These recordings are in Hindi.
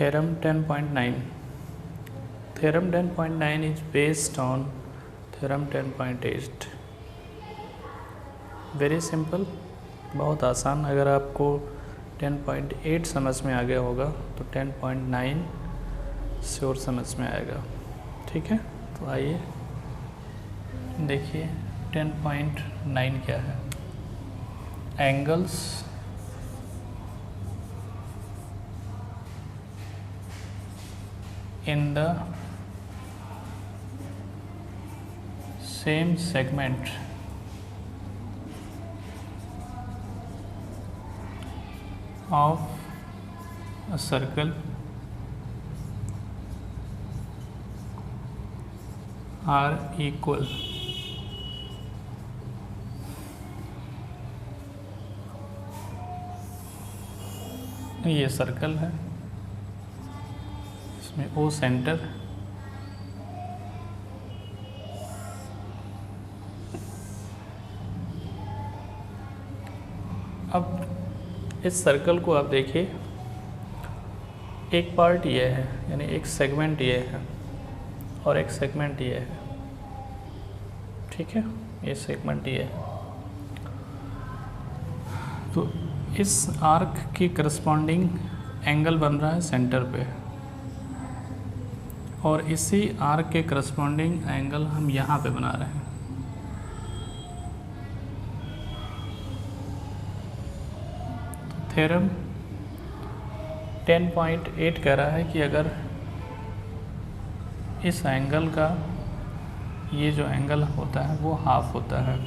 Theorem 10.9. Theorem 10.9 is based on Theorem 10.8. Very simple, बहुत आसान। अगर आपको 10.8 समझ में आ गया होगा तो 10.9 श्योर समझ में आएगा। ठीक है, तो आइए देखिए 10.9 क्या है। Angles in the same segment of a circle are equal. ये सर्कल है, इसमें ओ सेंटर, अब इस सर्कल को आप देखिए, एक पार्ट ये है, यानी एक सेगमेंट ये है और एक सेगमेंट ये है। ठीक है, ये सेगमेंट ये है। तो इस आर्क की करस्पॉन्डिंग एंगल बन रहा है सेंटर पे, और इसी आर्क के करस्पॉन्डिंग एंगल हम यहाँ पे बना रहे हैं। तो थ्योरम 10.8 कह रहा है कि अगर इस एंगल का ये जो एंगल होता है वो हाफ होता है,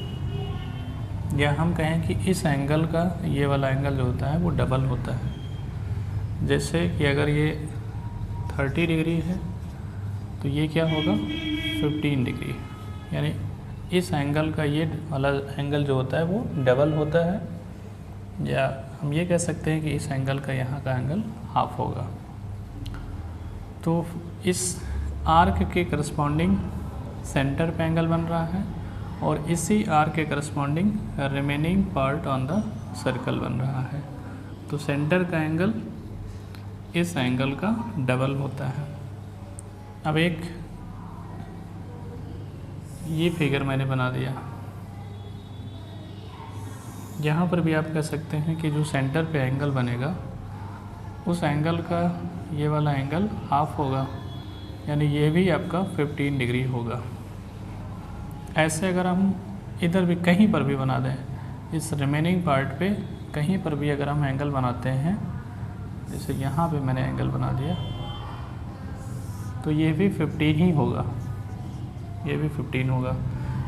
या हम कहें कि इस एंगल का ये वाला एंगल जो होता है वो डबल होता है। जैसे कि अगर ये 30 डिग्री है तो ये क्या होगा 15 डिग्री, यानी इस एंगल का ये वाला एंगल जो होता है वो डबल होता है, या हम ये कह सकते हैं कि इस एंगल का यहाँ का एंगल हाफ होगा। तो इस आर्क के करस्पॉन्डिंग सेंटर पे एंगल बन रहा है, और इसी आर्क के corresponding remaining part on the circle बन रहा है। तो सेंटर का एंगल इस एंगल का डबल होता है। अब एक ये फिगर मैंने बना दिया, यहाँ पर भी आप कह सकते हैं कि जो सेंटर पे एंगल बनेगा उस एंगल का ये वाला एंगल हाफ होगा, यानी ये भी आपका 15 डिग्री होगा। ऐसे अगर हम इधर भी कहीं पर भी बना दें, इस रिमेनिंग पार्ट पे कहीं पर भी अगर हम एंगल बनाते हैं, जैसे यहाँ पे मैंने एंगल बना दिया, तो ये भी 15 ही होगा, ये भी 15 होगा,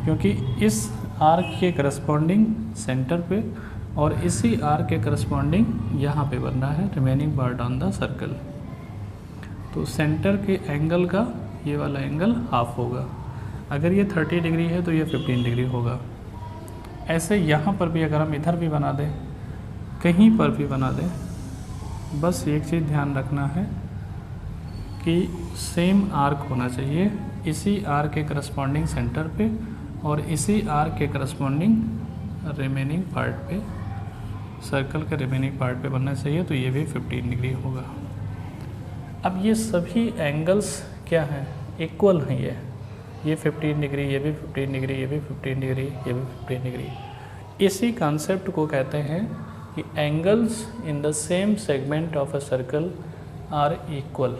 क्योंकि इस आर्क के करस्पॉन्डिंग सेंटर पे और इसी आर्क के करस्पॉन्डिंग यहाँ पे बन रहा है remaining part on the circle. तो सेंटर के एंगल का ये वाला एंगल हाफ होगा। अगर ये 30 डिग्री है तो ये 15 डिग्री होगा। ऐसे यहाँ पर भी अगर हम इधर भी बना दें, कहीं पर भी बना दें, बस एक चीज़ ध्यान रखना है कि सेम आर्क होना चाहिए, इसी आर्क के करस्पॉन्डिंग सेंटर पे और इसी आर्क के करस्पॉन्डिंग रिमेनिंग पार्ट पे, सर्कल के रिमेनिंग पार्ट पे बनना चाहिए। तो ये भी 15 डिग्री होगा। अब ये सभी एंगल्स क्या हैं, इक्वल हैं। ये 15 डिग्री, ये भी 15 डिग्री, ये भी 15 डिग्री, ये भी 15 डिग्री। इसी कॉन्सेप्ट को कहते हैं कि angles in the same segment of a circle are equal.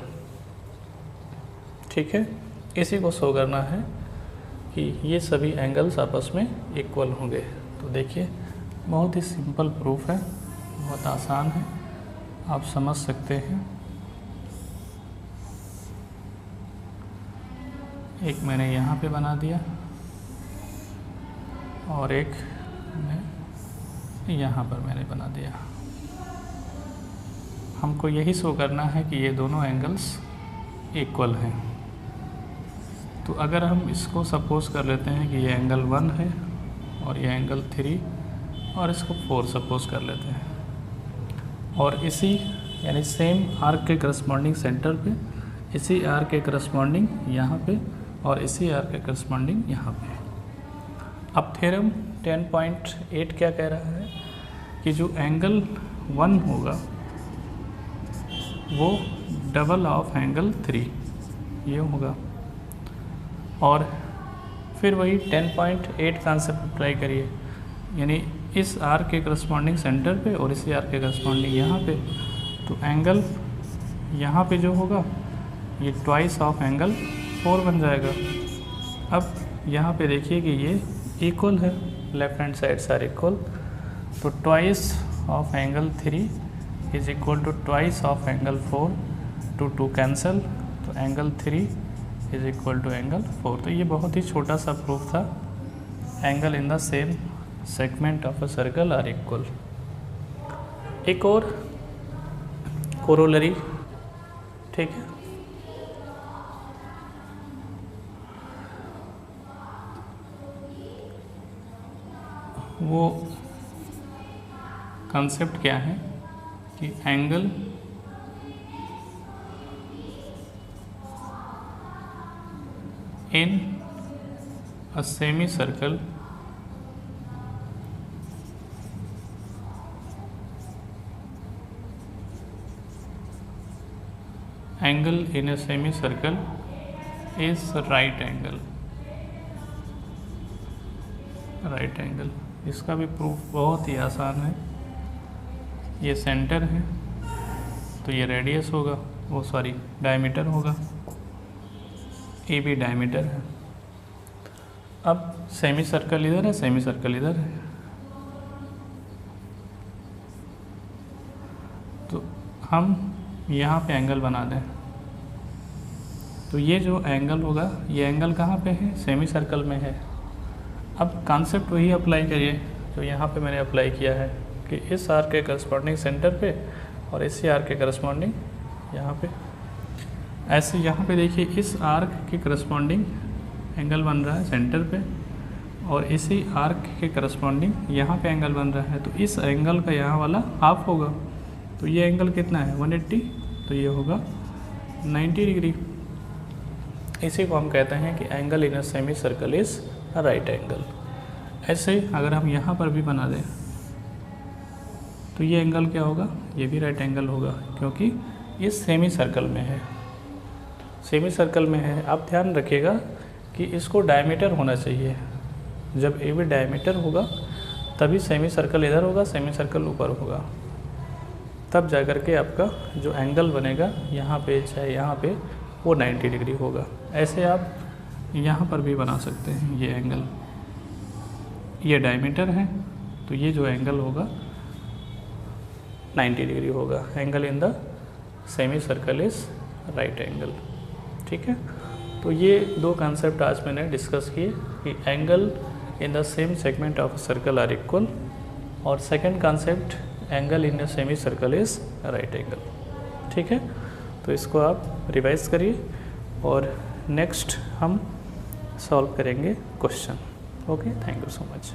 ठीक है, इसी को शो करना है कि ये सभी एंगल्स आपस में इक्वल होंगे। तो देखिए, बहुत ही सिंपल प्रूफ है, बहुत आसान है, आप समझ सकते हैं। एक मैंने यहाँ पे बना दिया और एक यहाँ पर मैंने बना दिया। हमको यही शो करना है कि ये दोनों एंगल्स इक्वल हैं। तो अगर हम इसको सपोज कर लेते हैं कि ये एंगल 1 है और ये एंगल 3, और इसको 4 सपोज कर लेते हैं, और इसी यानी सेम आर्क के करस्पॉन्डिंग सेंटर पे, इसी आर्क के करस्पॉन्डिंग यहाँ पे, और इसी आर्क के करस्पॉन्डिंग यहाँ पे। अब थ्योरम 10.8 क्या कह रहा है कि जो एंगल 1 होगा वो डबल ऑफ एंगल 3 ये होगा। और फिर वही 10.8 कॉन्सेप्ट अप्लाई करिए, यानी इस आर्क के करस्पॉन्डिंग सेंटर पे और इसी आर्क के करस्पॉन्डिंग यहाँ पे, तो एंगल यहाँ पे जो होगा ये ट्वाइस ऑफ एंगल 4 बन जाएगा। अब यहाँ पे देखिए कि ये इक्वल है, लेफ्ट हैंड साइड सारे इक्वल, तो twice of angle 3 is equal to twice of angle 4, two cancel, तो angle 3 is equal to angle 4। तो ये बहुत ही छोटा सा प्रूफ था, angle in the same segment of a circle are equal. एक और कोरोलरी, ठीक है, वो कंसेप्ट क्या है कि angle in a semi circle angle in a semi circle is right angle. Right angle, इसका भी प्रूफ बहुत ही आसान है। ये सेंटर है तो ये रेडियस होगा, वो सॉरी डायमीटर होगा, ए भी डायमीटर है। अब सेमी सर्कल इधर है, सेमी सर्कल इधर है, तो हम यहाँ पे एंगल बना दें, तो ये जो एंगल होगा ये एंगल कहाँ पे है, सेमी सर्कल में है। अब कॉन्सेप्ट वही अप्लाई करिए जो यहाँ पे मैंने अप्लाई किया है कि इस आर्क के करस्पॉन्डिंग सेंटर पे और इसी आर्क के करस्पॉन्डिंग यहाँ पे, ऐसे यहाँ पे देखिए इस आर्क के करस्पॉन्डिंग एंगल बन रहा है सेंटर पे और इसी आर्क के करस्पॉन्डिंग यहाँ पे एंगल बन रहा है, तो इस एंगल का यहाँ वाला हाफ होगा। तो ये एंगल कितना है 180, तो ये होगा 90 डिग्री। इसी को हम कहते हैं कि angle in a semi circle is right angle. ऐसे अगर हम यहाँ पर भी बना दें तो ये एंगल क्या होगा, ये भी राइट एंगल होगा, क्योंकि ये सेमी सर्कल में है, सेमी सर्कल में है। आप ध्यान रखिएगा कि इसको डायमीटर होना चाहिए, जब ए भी डायमीटर होगा तभी सेमी सर्कल इधर होगा, सेमी सर्कल ऊपर होगा, तब जा कर के आपका जो एंगल बनेगा यहाँ पे चाहे यहाँ पे वो 90 डिग्री होगा। ऐसे आप यहाँ पर भी बना सकते हैं। ये एंगल, ये डायमीटर है तो ये जो एंगल होगा 90 डिग्री होगा। Angle in the semi circle is right angle, ठीक है। तो ये दो कॉन्सेप्ट आज मैंने डिस्कस किए कि angle in the same segment of circle are equal, और second concept angle in the semi circle is right angle, ठीक है। तो इसको आप रिवाइज करिए और नेक्स्ट हम सॉल्व करेंगे question. Okay, thank you so much.